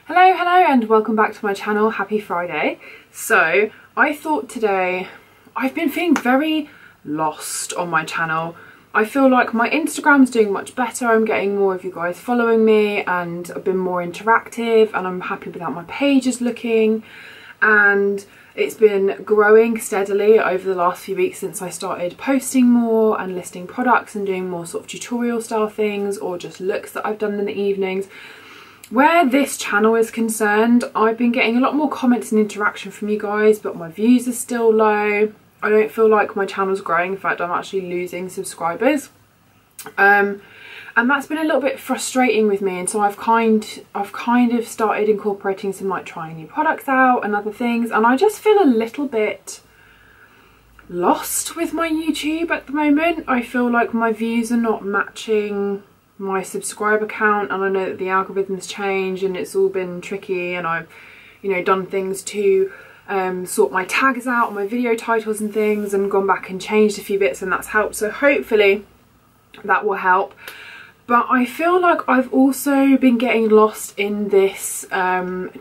Hello and welcome back to my channel. Happy Friday. So I thought today, I've been feeling very lost on my channel. I feel like my Instagram's doing much better. I'm getting more of you guys following me and I've been more interactive and I'm happy with how my page is looking, and it's been growing steadily over the last few weeks since I started posting more and listing products and doing more sort of tutorial style things or just looks that I've done in the evenings. Where this channel is concerned, I've been getting a lot more comments and interaction from you guys, but my views are still low. I don't feel like my channel's growing. In fact, I'm actually losing subscribers. And that's been a little bit frustrating with me, and so I've kind of started incorporating some like trying new products out and other things, and I just feel a little bit lost with my YouTube at the moment. I feel like my views are not matching my subscriber count, and I know that the algorithms change and it's all been tricky, and I've done things to sort my tags out, my video titles and things, and gone back and changed a few bits, and that's helped, so hopefully that will help. But I feel like I've also been getting lost in this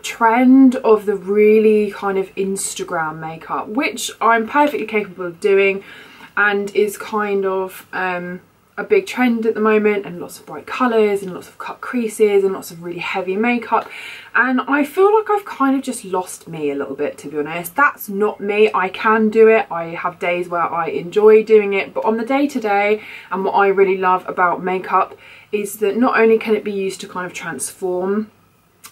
trend of the really kind of Instagram makeup, which I'm perfectly capable of doing and is kind of a big trend at the moment, and lots of bright colours and lots of cut creases and lots of really heavy makeup, and I feel like I've kind of just lost me a little bit, to be honest. That's not me. I can do it. I have days where I enjoy doing it, but on the day-to-day, and what I really love about makeup is that not only can it be used to kind of transform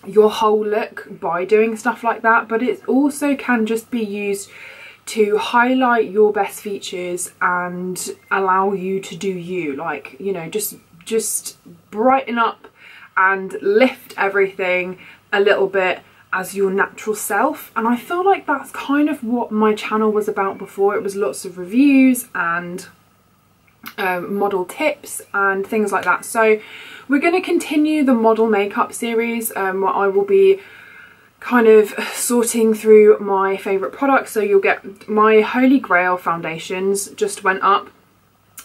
your whole look by doing stuff like that, but it also can just be used to highlight your best features and allow you to do you, like, just brighten up and lift everything a little bit as your natural self. And I feel like that's kind of what my channel was about before. It was lots of reviews and model tips and things like that. So we're going to continue the model makeup series, where I will be kind of sorting through my favourite products. So you'll get my Holy Grail foundations just went up,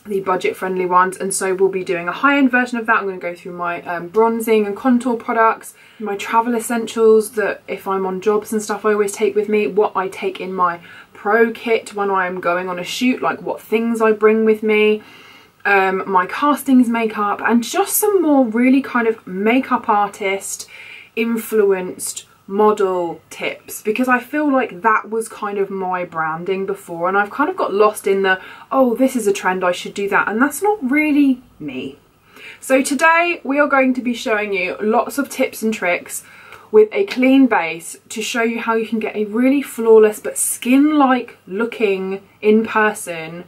the budget friendly ones, and so we'll be doing a high-end version of that. I'm going to go through my bronzing and contour products, my travel essentials that if I'm on jobs and stuff I always take with me, what I take in my pro kit when I'm going on a shoot, like what things I bring with me, my castings makeup, and just some more really kind of makeup artist influenced model tips, because I feel like that was kind of my branding before, and I've kind of got lost in the, oh, this is a trend, I should do that, and that's not really me. So today we are going to be showing you lots of tips and tricks with a clean base to show you how you can get a really flawless but skin-like looking in person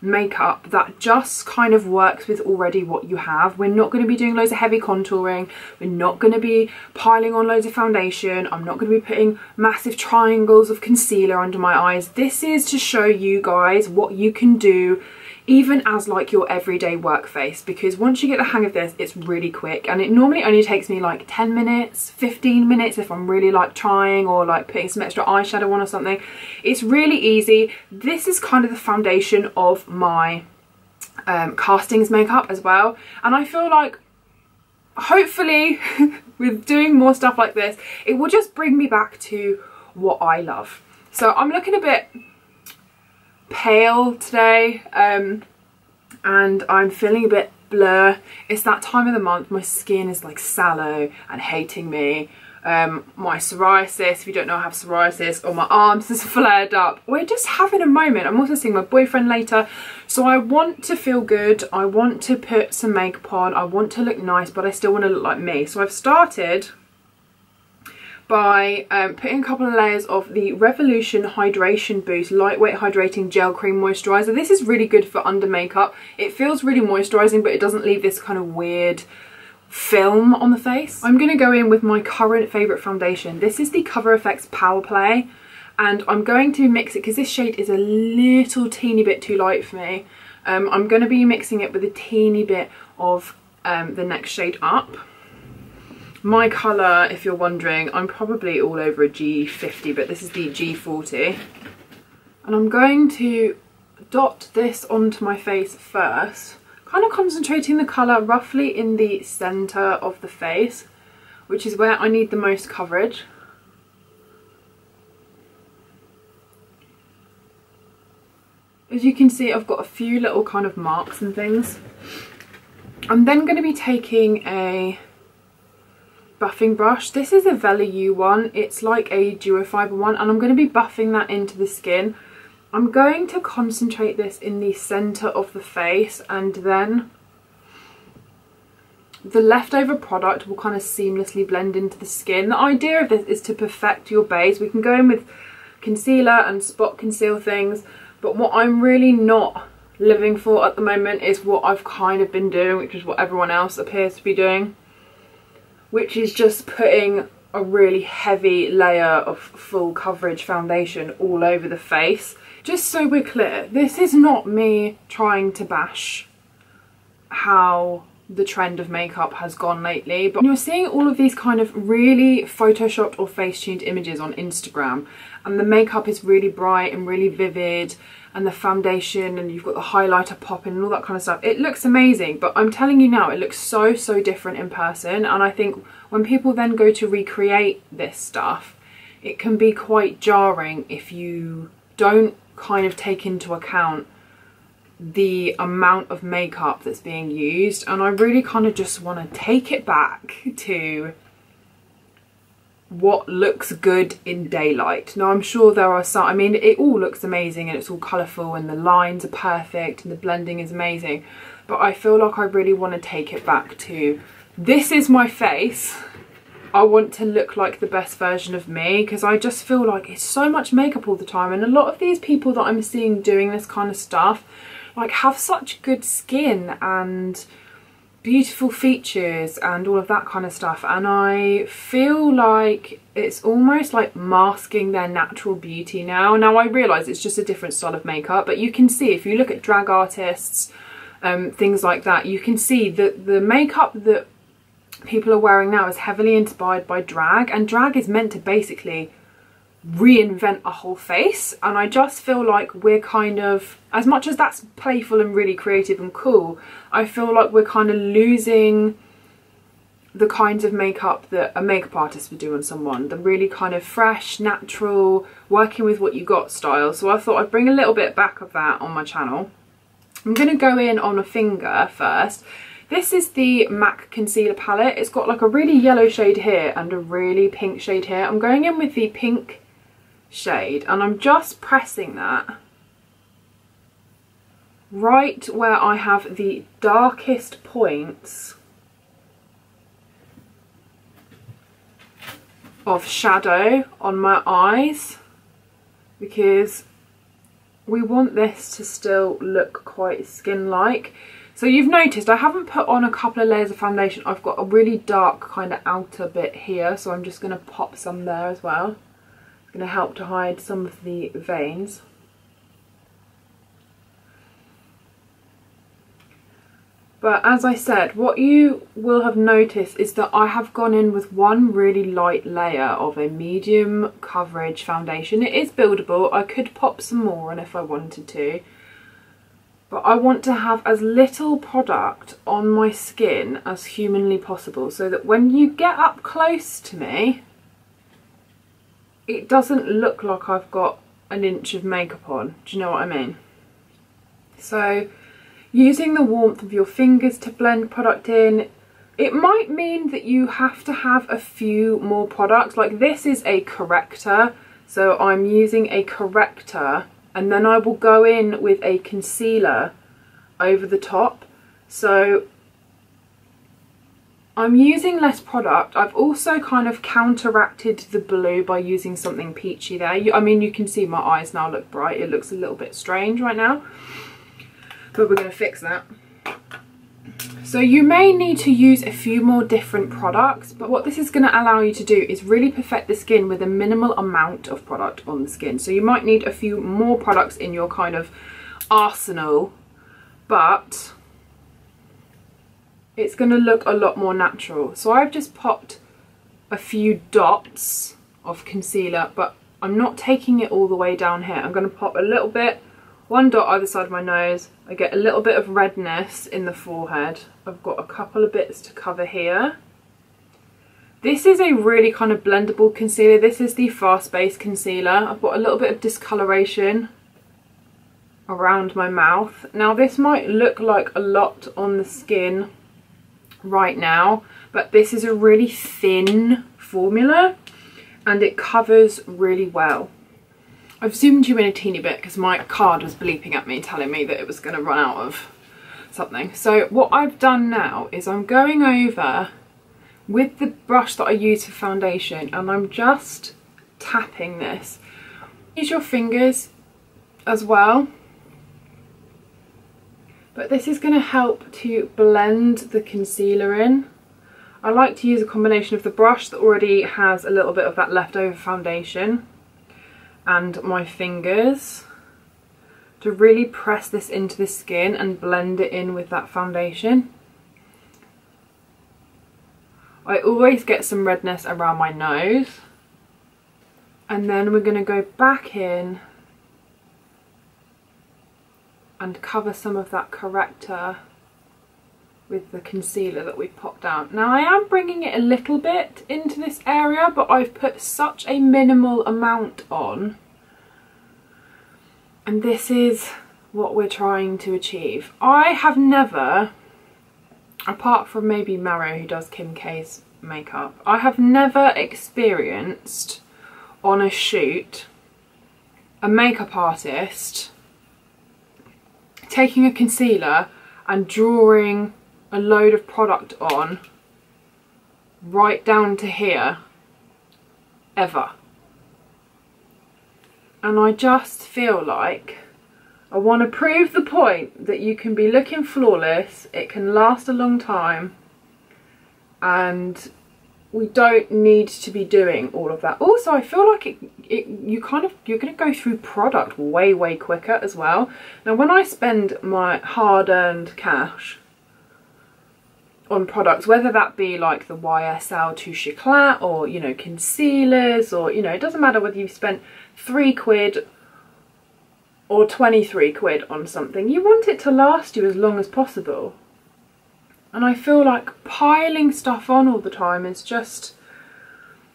makeup that just kind of works with already what you have. We're not going to be doing loads of heavy contouring, we're not going to be piling on loads of foundation, I'm not going to be putting massive triangles of concealer under my eyes. This is to show you guys what you can do even as like your everyday work face, because once you get the hang of this, it's really quick, and it normally only takes me like 10 minutes, 15 minutes if I'm really like trying or like putting some extra eyeshadow on or something. It's really easy. This is kind of the foundation of my castings makeup as well, and I feel like hopefully with doing more stuff like this, it will just bring me back to what I love. So I'm looking a bit pale today, and I'm feeling a bit blur. It's that time of the month, my skin is like sallow and hating me. My psoriasis, if you don't know I have psoriasis, or my arms has flared up. We're just having a moment. I'm also seeing my boyfriend later, so I want to feel good, I want to put some makeup on, I want to look nice, but I still want to look like me. So I've started by putting a couple of layers of the Revolution Hydration Boost Lightweight Hydrating Gel Cream Moisturiser. This is really good for under makeup. It feels really moisturising, but it doesn't leave this kind of weird film on the face. I'm going to go in with my current favourite foundation. This is the Cover FX Power Play, and I'm going to mix it because this shade is a little teeny bit too light for me. I'm going to be mixing it with a teeny bit of the next shade up. My colour, if you're wondering, I'm probably all over a G50, but this is the G40. And I'm going to dot this onto my face first, kind of concentrating the colour roughly in the centre of the face, which is where I need the most coverage. As you can see, I've got a few little kind of marks and things. I'm then going to be taking a buffing brush. This is a Vela U one. It's like a duo fibre one, and I'm going to be buffing that into the skin. I'm going to concentrate this in the centre of the face, and then the leftover product will kind of seamlessly blend into the skin. The idea of this is to perfect your base. We can go in with concealer and spot conceal things, but what I'm really not living for at the moment is what I've kind of been doing, which is what everyone else appears to be doing, which is just putting a really heavy layer of full coverage foundation all over the face. Just so we're clear, this is not me trying to bash how the trend of makeup has gone lately, but you're seeing all of these kind of really photoshopped or face tuned images on Instagram, and the makeup is really bright and really vivid, and the foundation, and you've got the highlighter popping and all that kind of stuff. It looks amazing, but I'm telling you now, it looks so different in person. And I think when people then go to recreate this stuff, it can be quite jarring if you don't kind of take into account the amount of makeup that's being used. And I really kind of just want to take it back to what looks good in daylight. Now I'm sure there are some, I mean, it all looks amazing and it's all colourful and the lines are perfect and the blending is amazing, but I feel like I really want to take it back to, this is my face, I want to look like the best version of me, because I just feel like it's so much makeup all the time, and a lot of these people that I'm seeing doing this kind of stuff like have such good skin and beautiful features and all of that kind of stuff, and I feel like it's almost like masking their natural beauty now. Now I realise it's just a different style of makeup, but you can see if you look at drag artists, things like that, you can see that the makeup that people are wearing now is heavily inspired by drag, and drag is meant to basically reinvent a whole face. And I just feel like we're kind of, as much as that's playful and really creative and cool, I feel like we're kind of losing the kinds of makeup that a makeup artist would do on someone, the really kind of fresh, natural, working with what you got style. So I thought I'd bring a little bit back of that on my channel. I'm going to go in on a finger first. This is the MAC concealer palette. It's got like a really yellow shade here and a really pink shade here. I'm going in with the pink shade, and I'm just pressing that right where I have the darkest points of shadow on my eyes, because we want this to still look quite skin-like. So you've noticed I haven't put on a couple of layers of foundation. I've got a really dark kind of outer bit here, so I'm just going to pop some there as well. It's going to help to hide some of the veins. But as I said, what you will have noticed is that I have gone in with one really light layer of a medium coverage foundation. It is buildable. I could pop some more on if I wanted to. But I want to have as little product on my skin as humanly possible, so that when you get up close to me, it doesn't look like I've got an inch of makeup on. Do you know what I mean? So using the warmth of your fingers to blend product in, it might mean that you have to have a few more products. Like this is a corrector, so I'm using a corrector, and then I will go in with a concealer over the top. So I'm using less product. I've also kind of counteracted the blue by using something peachy there. I mean, you can see my eyes now look bright. It looks a little bit strange right now, but we're going to fix that. So you may need to use a few more different products, but what this is going to allow you to do is really perfect the skin with a minimal amount of product on the skin. So you might need a few more products in your kind of arsenal, but it's going to look a lot more natural. So I've just popped a few dots of concealer, but I'm not taking it all the way down here. I'm going to pop a little bit, one dot either side of my nose. I get a little bit of redness in the forehead. I've got a couple of bits to cover here. This is a really kind of blendable concealer. This is the Fast Base Concealer. I've got a little bit of discoloration around my mouth. Now this might look like a lot on the skin right now, but this is a really thin formula and it covers really well. I've zoomed you in a teeny bit because my card was bleeping at me telling me that it was going to run out of something. So what I've done now is I'm going over with the brush that I use for foundation and I'm just tapping this. Use your fingers as well, but this is going to help to blend the concealer in. I like to use a combination of the brush that already has a little bit of that leftover foundation and my fingers to really press this into the skin and blend it in with that foundation. I always get some redness around my nose, and then we're going to go back in and cover some of that corrector with the concealer that we popped down. Now I am bringing it a little bit into this area, but I've put such a minimal amount on, and this is what we're trying to achieve. I have never, apart from maybe Maro who does Kim K's makeup, I have never experienced on a shoot a makeup artist taking a concealer and drawing a load of product on right down to here, ever. And I just feel like I want to prove the point that you can be looking flawless, it can last a long time, and we don't need to be doing all of that. Also, I feel like you're going to go through product way quicker as well. Now when I spend my hard-earned cash on products, whether that be like the YSL Touche Eclat or, you know, concealers, or, you know, it doesn't matter whether you've spent £3 or 23 quid on something, you want it to last you as long as possible. And I feel like piling stuff on all the time is just,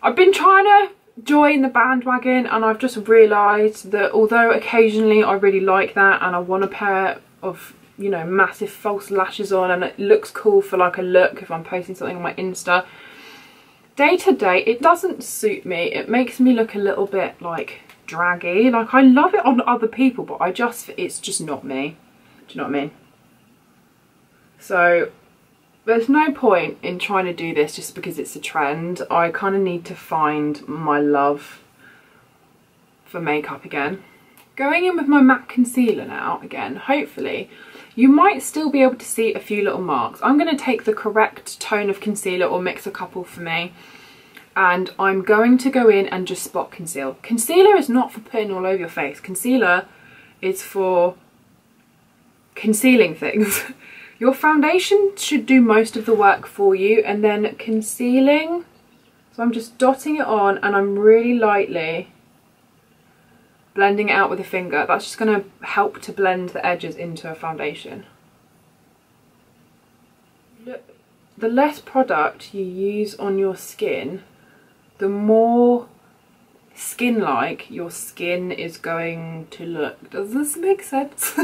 I've been trying to join the bandwagon, and I've just realised that although occasionally I really like that and I want a pair of, you know, massive false lashes on and it looks cool for like a look if I'm posting something on my Insta, day to day it doesn't suit me. It makes me look a little bit like draggy. Like, I love it on other people, but it's just not me. Do you know what I mean? So there's no point in trying to do this just because it's a trend. I kind of need to find my love for makeup again. Going in with my matte concealer now again, hopefully you might still be able to see a few little marks. I'm going to take the correct tone of concealer or mix a couple for me, and I'm going to go in and just spot conceal. Concealer is not for putting all over your face. Concealer is for concealing things. Your foundation should do most of the work for you, and then concealing. So I'm just dotting it on and I'm really lightly blending it out with a finger. That's just going to help to blend the edges into a foundation. The less product you use on your skin, the more skin-like your skin is going to look. Does this make sense?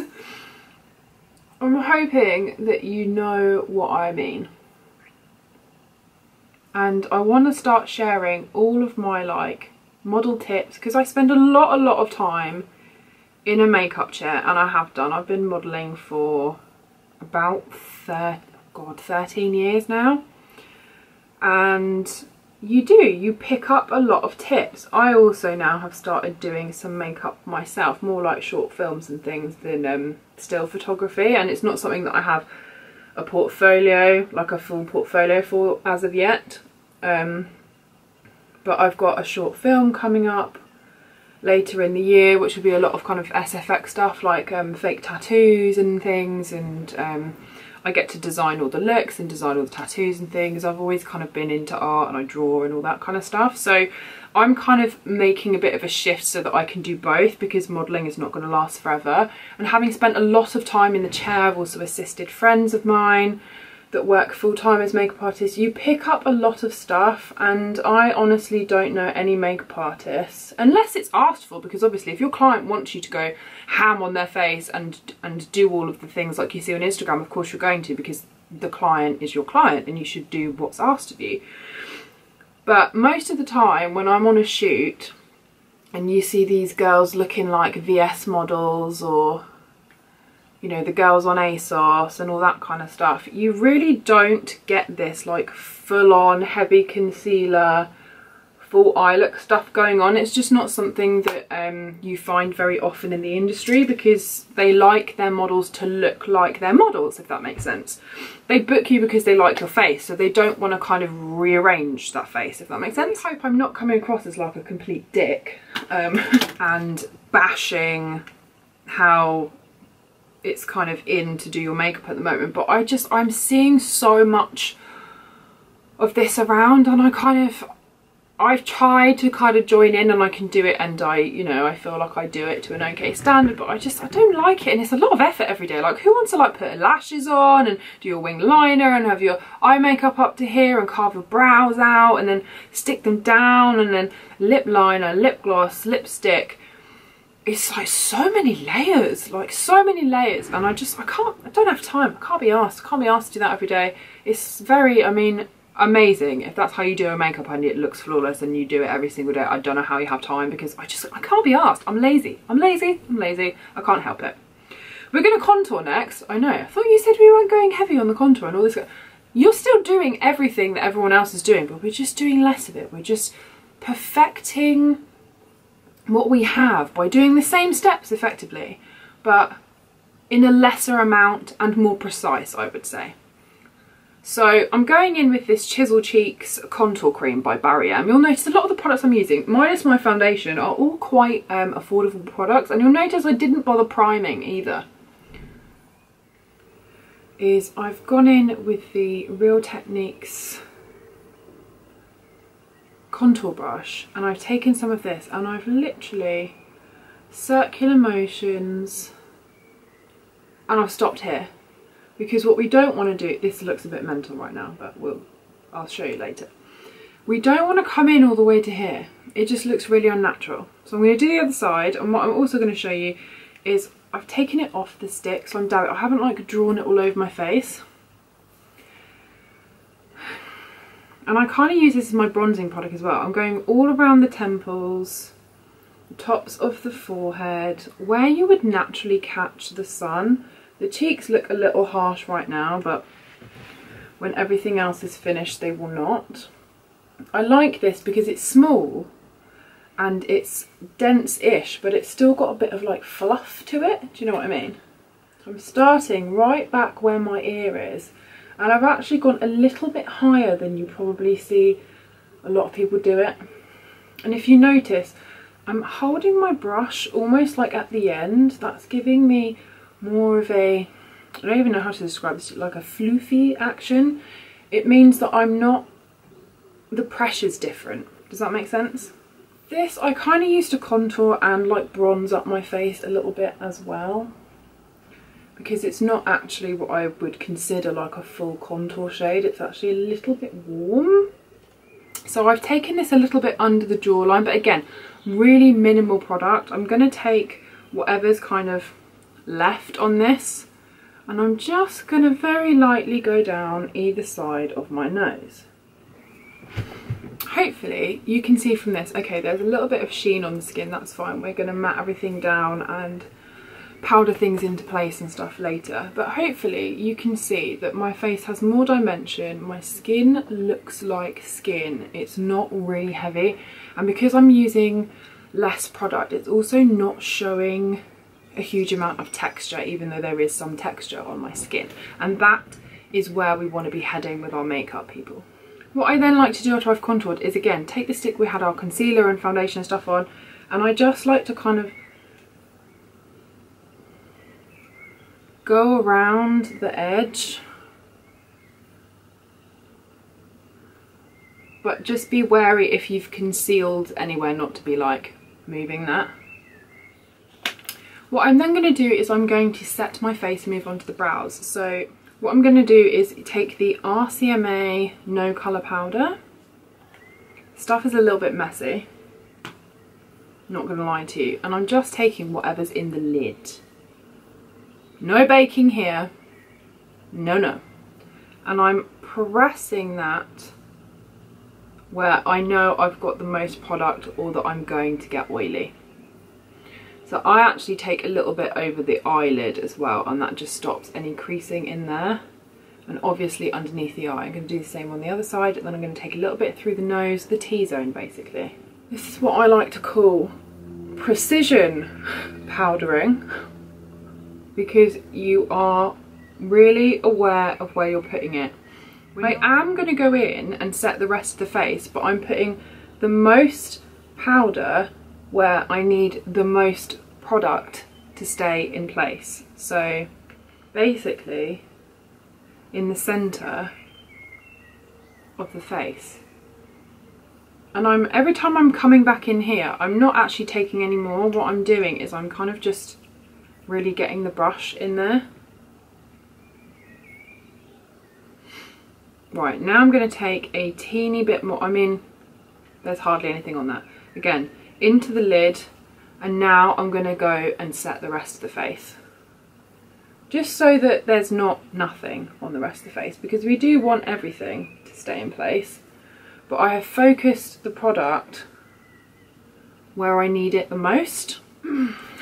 I'm hoping that you know what I mean. And I want to start sharing all of my like model tips, because I spend a lot of time in a makeup chair, and I have done. I've been modelling for about 13 years now, and you pick up a lot of tips. I also now have started doing some makeup myself, more like short films and things than still photography, and it's not something that I have a portfolio, like a full portfolio for as of yet, but I've got a short film coming up later in the year, which will be a lot of kind of SFX stuff, like fake tattoos and things, and I get to design all the looks and design all the tattoos and things. I've always kind of been into art and I draw and all that kind of stuff, so I'm kind of making a bit of a shift so that I can do both, because modelling is not going to last forever. And having spent a lot of time in the chair, I've also assisted friends of mine that work full-time as makeup artists, you pick up a lot of stuff, and I honestly don't know any makeup artists, unless it's asked for, because obviously if your client wants you to go ham on their face and do all of the things like you see on Instagram, of course you're going to, because the client is your client and you should do what's asked of you. But most of the time when I'm on a shoot and you see these girls looking like VS models, or you know, the girls on ASOS and all that kind of stuff, you really don't get this like full-on heavy concealer, full eye look stuff going on. It's just not something that you find very often in the industry, because they like their models to look like their models, if that makes sense. They book you because they like your face, so they don't want to kind of rearrange that face, if that makes sense. I hope I'm not coming across as like a complete dick and bashing how it's kind of in to do your makeup at the moment, but I'm seeing so much of this around, and I've tried to kind of join in, and I can do it, and I feel like I do it to an okay standard, but I don't like it, and it's a lot of effort every day. Like, who wants to like put lashes on and do your wing liner and have your eye makeup up to here and carve your brows out and then stick them down, and then lip liner, lip gloss, lipstick. It's like so many layers, and I don't have time. I can't be asked to do that every day. It's very, amazing if that's how you do a makeup and it looks flawless and you do it every single day. I don't know how you have time, because I can't be asked. I'm lazy. I can't help it. We're going to contour next. I know, I thought you said we weren't going heavy on the contour and all this. You're still doing everything that everyone else is doing, but we're just doing less of it. We're just perfecting what we have by doing the same steps effectively, but in a lesser amount and more precise, I would say. So I'm going in with this Chisel Cheeks contour cream by Barry M. You'll notice a lot of the products I'm using, minus my foundation, are all quite affordable products, and you'll notice I didn't bother priming either. I've gone in with the Real Techniques contour brush, and I've taken some of this and I've literally circular motions, and I've stopped here, because what we don't want to do, this looks a bit mental right now, but I'll show you later. We don't want to come in all the way to here. It just looks really unnatural. So I'm going to do the other side, and what I'm also going to show you is I've taken it off the stick, so I haven't like drawn it all over my face. And I kind of use this as my bronzing product as well. I'm going all around the temples, the tops of the forehead, where you would naturally catch the sun. The cheeks look a little harsh right now, but when everything else is finished, they will not. I like this because it's small and it's dense-ish, but it's still got a bit of like fluff to it. Do you know what I mean? So I'm starting right back where my ear is. And I've actually gone a little bit higher than you probably see a lot of people do it. And if you notice, I'm holding my brush almost like at the end. That's giving me more of I don't even know how to describe this, like a floofy action. It means that the pressure's different. Does that make sense? This I kind of used to contour and like bronze up my face a little bit as well, because it's not actually what I would consider like a full contour shade. It's actually a little bit warm. So I've taken this a little bit under the jawline, but again, really minimal product. I'm going to take whatever's kind of left on this, and I'm just going to very lightly go down either side of my nose. Hopefully you can see from this, okay, there's a little bit of sheen on the skin, that's fine. We're going to matte everything down and powder things into place and stuff later, but hopefully you can see that my face has more dimension. My skin looks like skin. It's not really heavy, and because I'm using less product, it's also not showing a huge amount of texture, even though there is some texture on my skin, and that is where we want to be heading with our makeup, people. What I then like to do after I've contoured is, again, take the stick we had our concealer and foundation and stuff on, and I just like to kind of go around the edge, but just be wary if you've concealed anywhere not to be like moving that. What I'm then going to do is I'm going to set my face and move on to the brows. So What I'm going to do is take the RCMA No Colour Powder. Stuff is a little bit messy, not going to lie to you, and I'm just taking whatever's in the lid. No baking here, no. And I'm pressing that where I know I've got the most product or that I'm going to get oily. So I actually take a little bit over the eyelid as well, and that just stops any creasing in there. And obviously underneath the eye. I'm going to do the same on the other side, and then I'm going to take a little bit through the nose, the T-zone basically. This is what I like to call precision powdering, because you are really aware of where you're putting it. I am going to go in and set the rest of the face, but I'm putting the most powder where I need the most product to stay in place. So basically in the centre of the face. And every time I'm coming back in here, I'm not actually taking any more. What I'm doing is I'm kind of just really getting the brush in there. Right, now I'm going to take a teeny bit more. I mean, there's hardly anything on that. Again, into the lid, and now I'm going to go and set the rest of the face. Just so that there's nothing on the rest of the face, because we do want everything to stay in place. But I have focused the product where I need it the most.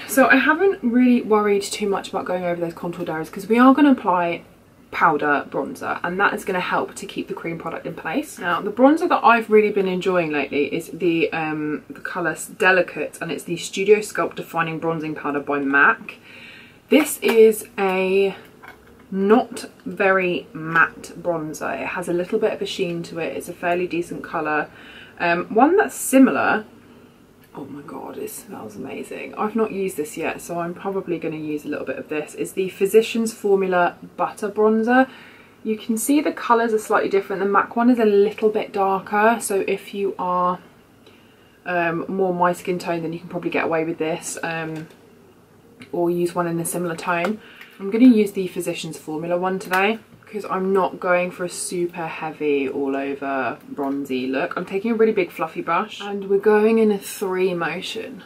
So I haven't really worried too much about going over those contour areas, because we are going to apply powder bronzer, and that is going to help to keep the cream product in place. Now the bronzer that I've really been enjoying lately is the colour Delicate, and it's the Studio Sculpt Defining Bronzing Powder by MAC. This is a not very matte bronzer. It has a little bit of a sheen to it. It's a fairly decent colour. One that's similar, oh my god, it smells amazing. I've not used this yet, so I'm probably going to use a little bit of this. It's the Physicians Formula Butter Bronzer. You can see the colours are slightly different. The MAC one is a little bit darker, so if you are more my skin tone, then you can probably get away with this, or use one in a similar tone. I'm going to use the Physicians Formula one today, because I'm not going for a super heavy all over bronzy look. I'm taking a really big fluffy brush, and we're going in a 3 motion.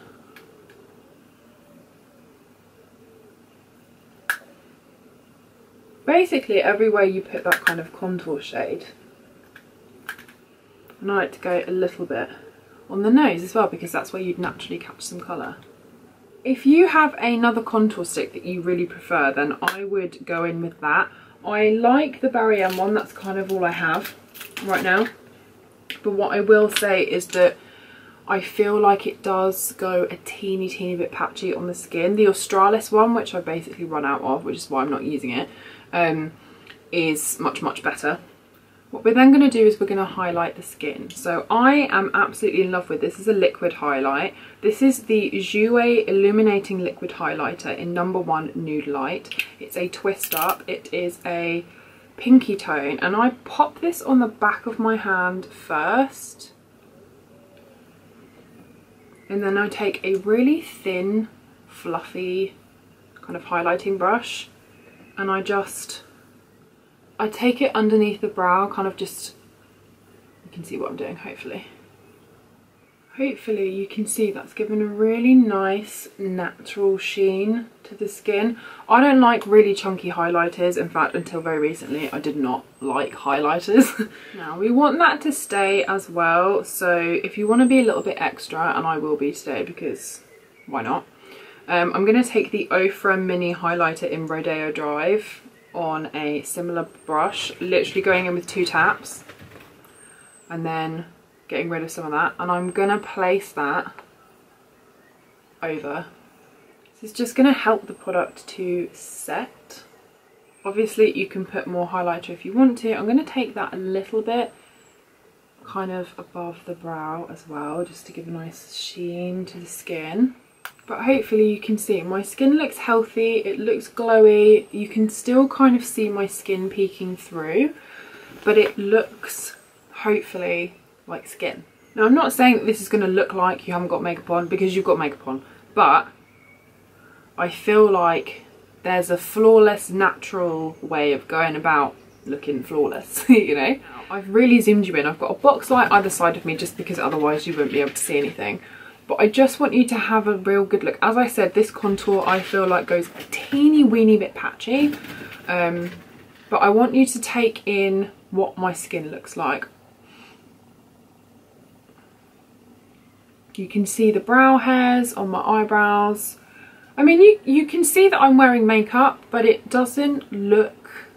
Basically everywhere you put that kind of contour shade. And I like to go a little bit on the nose as well, because that's where you'd naturally catch some colour. If you have another contour stick that you really prefer, then I would go in with that. I like the Barry M one, that's kind of all I have right now. But what I will say is that I feel like it does go a teeny bit patchy on the skin. The Australis one, which I basically run out of, which is why I'm not using it, is much better. What we're then going to do is we're going to highlight the skin. So I am absolutely in love with this. This is a liquid highlight. This is the Jouer Illuminating Liquid Highlighter in No. 1 Nude Light. It's a twist up. It is a pinky tone, and I pop this on the back of my hand first. And then I take a really thin, fluffy kind of highlighting brush, and I take it underneath the brow, kind of just, you can see what I'm doing, hopefully. Hopefully you can see that's given a really nice natural sheen to the skin. I don't like really chunky highlighters. In fact, until very recently, I did not like highlighters. Now, we want that to stay as well. So if you want to be a little bit extra, and I will be today because why not? I'm going to take the Ofra Mini Highlighter in Rodeo Drive on a similar brush, literally going in with 2 taps and then getting rid of some of that, and I'm gonna place that over. This is just gonna help the product to set. Obviously you can put more highlighter if you want to. I'm gonna take that a little bit kind of above the brow as well, just to give a nice sheen to the skin. But hopefully you can see my skin looks healthy, it looks glowy. You can still kind of see my skin peeking through, but it looks hopefully like skin. Now I'm not saying that this is going to look like you haven't got makeup on, because you've got makeup on, but I feel like there's a flawless, natural way of going about looking flawless, you know. I've really zoomed you in. I've got a box light either side of me just because otherwise you wouldn't be able to see anything. But I just want you to have a real good look. As I said, this contour I feel like goes a teeny weeny bit patchy. But I want you to take in what my skin looks like. You can see the brow hairs on my eyebrows. I mean, you can see that I'm wearing makeup, but it doesn't look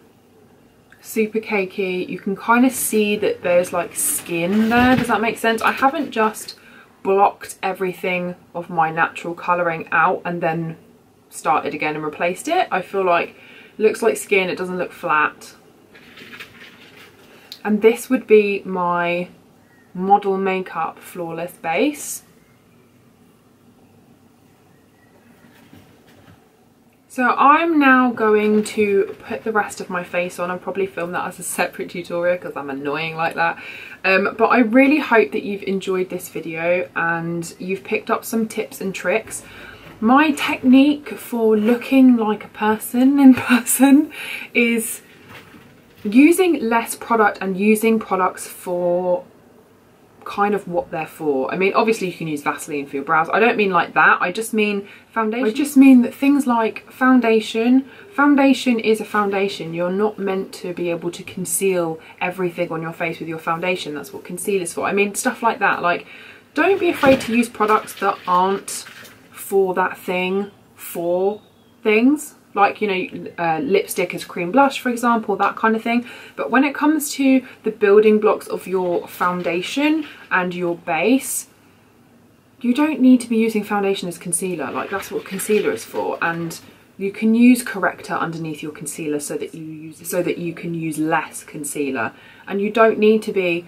super cakey. You can kind of see that there's like skin there. Does that make sense? I haven't just blocked everything of my natural colouring out and then started again and replaced it. I feel like it looks like skin, it doesn't look flat. And this would be my Model Makeup Flawless Base. So I'm now going to put the rest of my face on. I'll probably film that as a separate tutorial because I'm annoying like that. But I really hope that you've enjoyed this video and you've picked up some tips and tricks. My technique for looking like a person in person is using less product and using products for kind of what they're for. I mean, obviously you can use Vaseline for your brows. I don't mean like that. I just mean foundation. I just mean that things like foundation. Foundation is a foundation. You're not meant to be able to conceal everything on your face with your foundation. That's what concealer's for. I mean, stuff like that. Like, don't be afraid to use products that aren't for that thing, for things. Like, you know, lipstick as cream blush, for example, that kind of thing. But when it comes to the building blocks of your foundation and your base, you don't need to be using foundation as concealer. Like, that's what concealer is for. And you can use corrector underneath your concealer so that you can use less concealer. And you don't need to be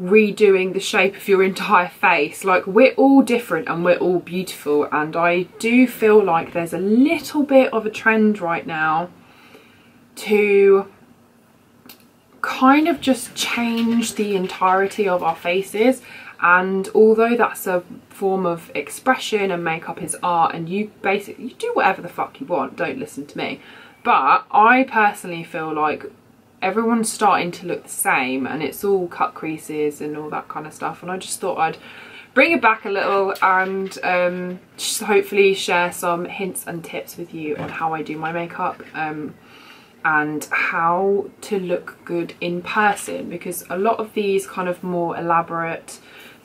redoing the shape of your entire face. Like, we're all different and we're all beautiful, and I do feel like there's a little bit of a trend right now to kind of just change the entirety of our faces. And although that's a form of expression and makeup is art and you do whatever the fuck you want, don't listen to me, but I personally feel like everyone's starting to look the same and it's all cut creases and all that kind of stuff, and I just thought I'd bring it back a little and hopefully share some hints and tips with you on how I do my makeup and how to look good in person, because a lot of these kind of more elaborate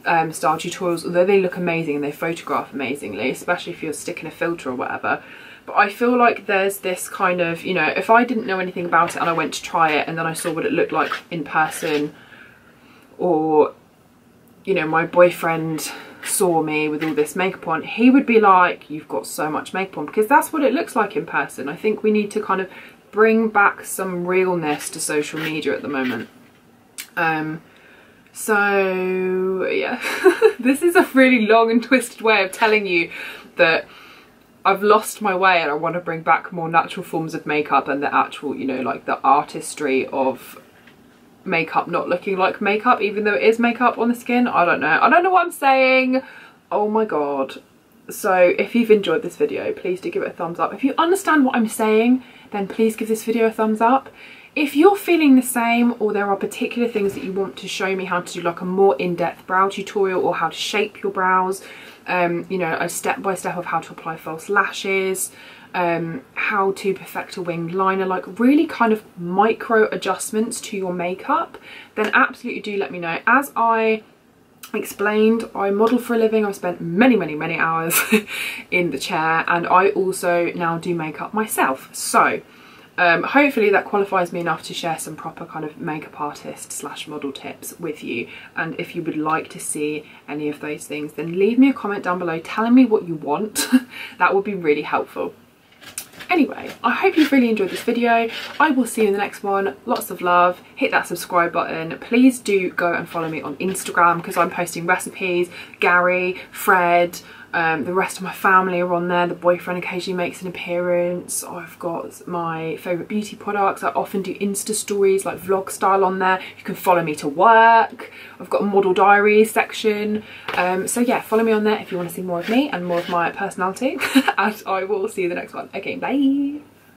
style tutorials, although they look amazing and they photograph amazingly, especially if you're sticking a filter or whatever, but I feel like there's this kind of, you know, if I didn't know anything about it and I went to try it and then I saw what it looked like in person, or, you know, my boyfriend saw me with all this makeup on, he would be like, you've got so much makeup on, because that's what it looks like in person. I think we need to kind of bring back some realness to social media at the moment. So yeah, this is a really long and twisted way of telling you that I've lost my way and I want to bring back more natural forms of makeup and the actual, you know, like the artistry of makeup not looking like makeup, even though it is makeup on the skin. I don't know what I'm saying. Oh my god. So if you've enjoyed this video, please do give it a thumbs up. If you understand what I'm saying, then please give this video a thumbs up. If you're feeling the same, or there are particular things that you want to show me how to do, like a more in-depth brow tutorial, or how to shape your brows, you know, a step-by-step of how to apply false lashes, how to perfect a winged liner, like really kind of micro adjustments to your makeup, then absolutely do let me know. As I explained, I model for a living. I've spent many hours in the chair, and I also now do makeup myself. So hopefully that qualifies me enough to share some proper kind of makeup artist / model tips with you. And if you would like to see any of those things, then leave me a comment down below telling me what you want. That would be really helpful. Anyway, I hope you've really enjoyed this video. I will see you in the next one. Lots of love. Hit that subscribe button. Please do go and follow me on Instagram, because I'm posting recipes. Gary, Fred, the rest of my family are on there. The boyfriend occasionally makes an appearance. I've got my favourite beauty products. I often do Insta stories, like vlog style, on there. You can follow me to work. I've got a model diaries section. So yeah, follow me on there if you want to see more of me and more of my personality. And I will see you in the next one. Okay, bye.